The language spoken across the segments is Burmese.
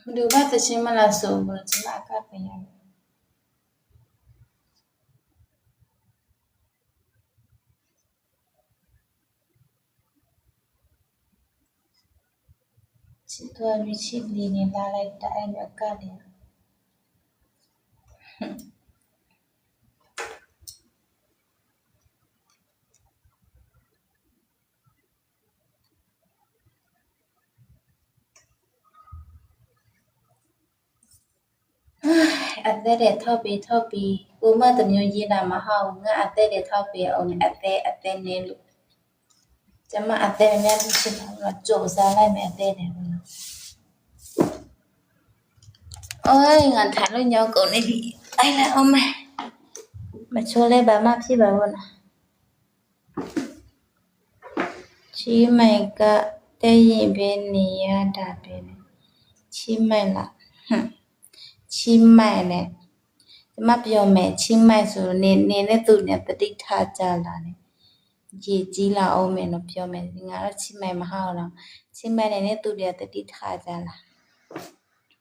Được bắt từ trên mà là số vừa chỉ là các cái nhà chỉ thôi vì chỉ đi nên là lại tại nữa cả đấy anh đây để thao bì cô mà tụi nhiều gì làm mà hao ngã anh đây để thao bì ông anh đây nên chứ mà anh đây nên chỉ là chỗ ra lại mẹ anh đây này ôi ngàn tháng luôn nhau cậu này thì ai là ông mày mà cho lên bà map chứ bà luôn à chỉ mày cả đây bên này đã bên chỉ mày là chỉ mày này mà bây giờ mẹ chỉ mày rồi nên tụi này tự đi thả ra là này gì chỉ là ông mẹ nó bây giờ mẹ ngã là chỉ mày mà hao nào chỉ mày này nên tụi này tự đi thả ra là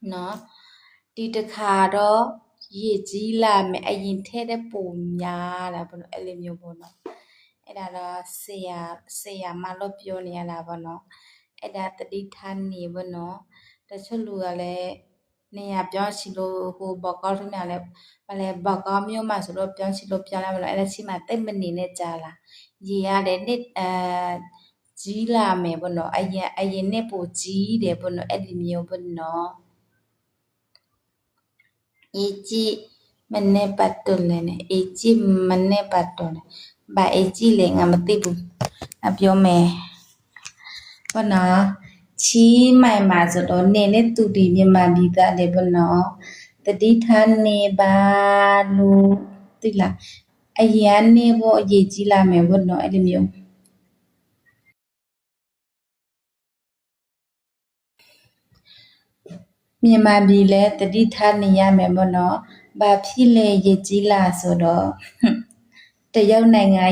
nó đi được khá đó gì chỉ là mẹ anh thế đấy bùn nhà là bọn nó làm nhiều bọn nó ấy là xe mà lo bio này là bọn nó ấy là tự đi than này bọn nó để cho lùa lại này bio chỉ lo hồ bọc cao thế nào lại mà lại bọc cao nhiều mà số lo bio chỉ lo bio là bọn nó ấy là chỉ mà tên mình này trả là gì à để nít chỉ là mẹ bọn nó ai nít bù chỉ để bọn nó ấy làm nhiều bọn nó Eji mane patole ne eji mane patole ba eji le nga mati bu a pyo me bon no chi mai ma so do ne ne tu ti myanmar bi ta le bon no tati than ne ba lu ti la a yan ne bo a ye ji la me bon no ai le myoမြန်မာပြည်လဲတတိထားနေရမယ်ပေါ့နော်။ဘာဖြစ်လဲရေကြီးလာဆိုတော့တရုတ်နိုင်ငံ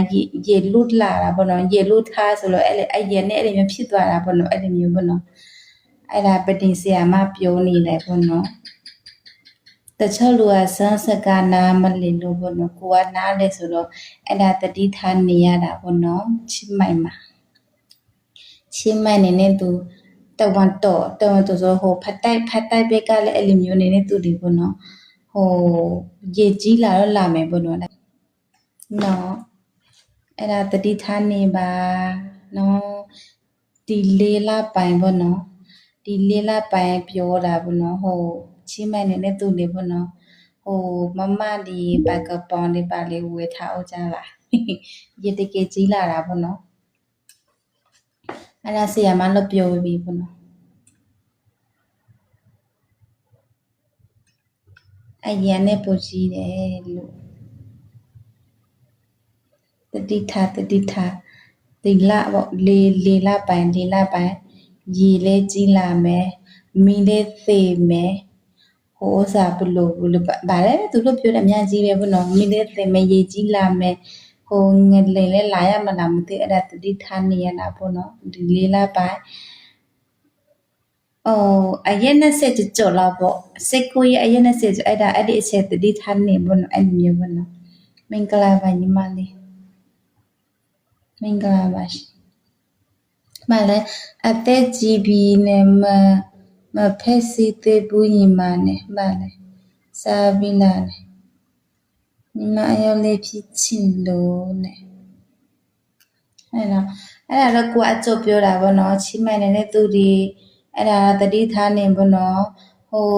ရေလွတ်လာတာပေါ့နော်။ရေလွတ်ထားဆိုတော့အဲ့ရေနဲ့အဲ့လိုမျိုးဖြစ်သွားတာပေါ့နော်။အဲ့လိုမျိုးပေါ့နော်။အဲ့ဒါပတင်ဆရာမပြောနေတယ်ပေါ့နော်။တချို့လူကစမ်းစကားနာမလီလို့ပေါ့နော်။ကိုကနားလဲဆိုတော့အဲ့ဒါတတိထားနေရတာပေါ့နော်။ချင်းမိုင်မှာချင်းမိုင်နေနဲ့သူတဝန်တော့ဆိုဟိုဖတ်တိုက်ဘက်ကလည်းအဲ့လိုမျိုးနေနဲ့သူတွေပေါ့နော်ဟိုရေကြီးလာတော့လာမယ်ပေါ့နော်နော်အဲ့ဒါတတိထားနေပါနော်ဒီလေးလပိုင်းပေါ့နော်ဒီလေးလပိုင်းပြောတာပေါ့နော်ဟိုချင်းမိုင်နေနဲ့သူတွေပေါ့နော်ဟိုမမဒီဘက်ကပေါင်းလေးပါလေးဝေထားအောင်ကြလားရေတကယ်ကြီးလာတာပေါ့နော်အဲ့ဒါဆရာမလို့ပြောပြီးပေါ့နော်အရန်နဲ့ပူကြီးတယ်လို့တတိထားဒီလပေါ့လေလပိုင်းရေလဲကြီးလာမယ်မီးလဲသေမယ်ဟိုဥစားဘလို့ဗါလဲသူတို့ပြောတယ်အများကြီးပဲဘုနော်မီးလဲသေမယ်ရေကြီးလာမယ်ဟိုငလေလဲလာရမလားမသိအဲ့ဒါတတိထားနေရတာပေါ့နော်ဒီလေလပိုင်းအရင်နဲ့ဆက်ကြော်လာပေါ့စိတ်ကိုရအရင်နဲ့ဆက်အဲ့ဒါအဲ့ဒီအချက်တတိထားနေပေါ့နော်အဲ့မျိုးပေါ့နော်မင်္ဂလာပါညီမလေးမင်္ဂလာပါရှင်မလည်းအသက်ကြီးပြီးနဲ့မဖက်စီသေးဘူးညီမနဲ့မလည်းစားပြီးလာတယ်ညီမအယောလေးဖြစ်ချင်လို့နဲ့အဲ့တော့ကိုအကျုပ်ပြောတာပေါ့နော်ချိမိုင်နေတဲ့သူတွေအဲ့ဒါတတိထားနေပေါ့နော်ဟို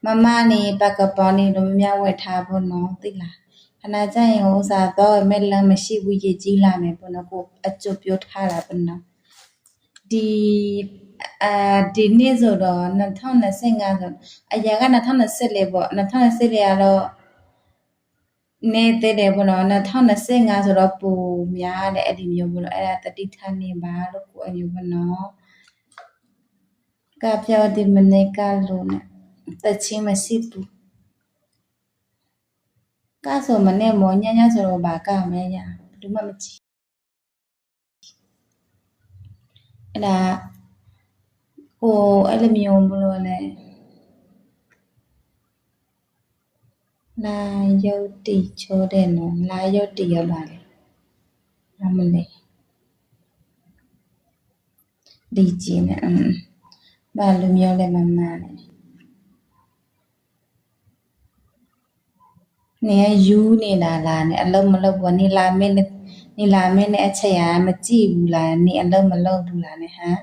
မမနေဘက်ကပေါ်နေလို့မြဝက်ထားပေါ့နော်သိလားခဏကျရင်ဥစားတော့မဲ့လမ်းမရှိဘူးရေကြီးလာမယ်ပေါ့နော်ကိုအကျုပ်ပြောထားတာပေါ့နော်ဒီနေ့ဆိုတော့2025ဆိုအရင်က2024ပေါ့2024ကတော့နေတဲ့ပေါ့နော်2025ဆိုတော့ပူများတယ်အဲ့ဒီမျိုးပေါ့နော်အဲ့ဒါတတိထားနေပါလို့ကိုအမျိုးပေါ့နော်ကပြောဒီမနေ့ကလို့နဲ့တချင်းမရှိဘူးကဆိုမနဲ့မောညညဆိုတော့ဘာကမဲညာဘူးမှမကြည့်အဲ့ဒါ အဲ့လိုမျိုးဘလို့လဲလာရုပ်တိချိုးတဲ့နော်လာရုပ်တိရပါလေအမလေးဒီကြည့်နေဘာလိုမျိုးလဲမမနဲ့နေယူနေတာလားနဲ့အလုံးမလုံးဘူးနေလာမင်းနဲ့အချက်ရမကြည့်ဘူးလားနေအလုံးမလုံးဘူးလားနဲ့ဟမ်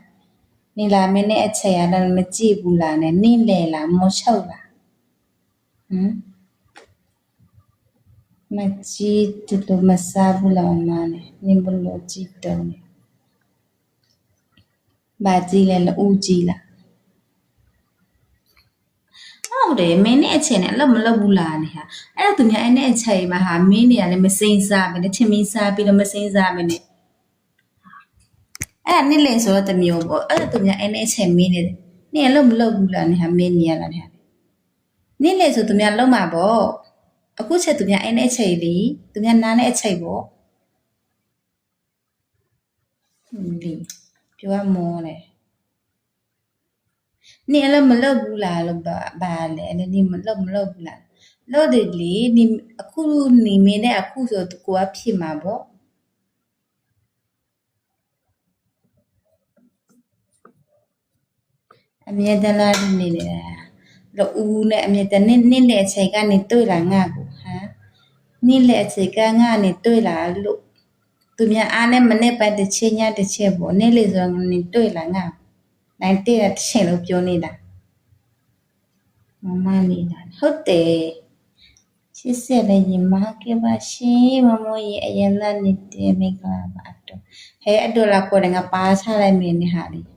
နေလာမင်းနဲ့အချက်ရတော့မကြည့်ဘူးလားနဲ့နေလေလားမချုပ်လားဟမ်မကြည့်တယ်မစားဘူးလားမနဲ့နေဘလို့ကြည့်တော့နေဘာကြည့်လဲဦးကြည့်လားဟုတ်တယ်မင်းနဲ့အချက်နဲ့အလုံးမလုံးဘူးလားနဲ့ဟာအဲ့တော့သူများအဲ့နဲ့အချက်မှာဟာမင်းနေရလဲမစိမ့်စားပဲနဲ့ချင်းမင်းစားပြီးတော့မစိမ့်စားပဲနဲ့အဲ့ဒါနေလေဆိုတော့တမျိုးပေါ့အဲ့ဒါသူများအဲ့နဲ့အချက်မင်းနေတယ်နေအလုံးမလုံးဘူးလားနဲ့ဟာမင်းနေရလားနဲ့ဟာနေလေဆိုသူများလုံးမှာပေါ့အခုချက်သူများအဲ့နဲ့အချက်လေသူများနားနဲ့အချက်ပေါ့ဒီပြောရမောတယ်နေအလုံးမလုံးဘူးလားလို့ဘာလဲအဲ့နေမလုံးဘူးလားလို့တယ်လေနေအခုနေမင်းနဲ့အခုဆိုကိုကဖြစ်မှာပေါ့အမြဲတမ်းလာနေတယ်လို့ဦးနဲ့အမြဲတမ်းနေလေအချိန်ကနေတွေ့လာငါ့ကိုဟမ်နေလေအချိန်ကငါနဲ့တွေ့လာလို့သူများအားနဲ့မနဲ့ပတ်တစ်ချင်းညတစ်ချက်ပေါ့နေလေဆိုနေတွေ့လာငါနိုင်တဲ့တစ်ချက်လို့ပြောနေတာမမနေတာဟုတ်တယ်ချစ်စက်လည်းရင်မခဲ့ပါရှင်မမရဲ့အရင်ကနေတယ်မိကလာပါတော့ဟဲ့အတော်လာကိုယ်ငါပါချလိုက်မင်းနဲ့ဟာလေး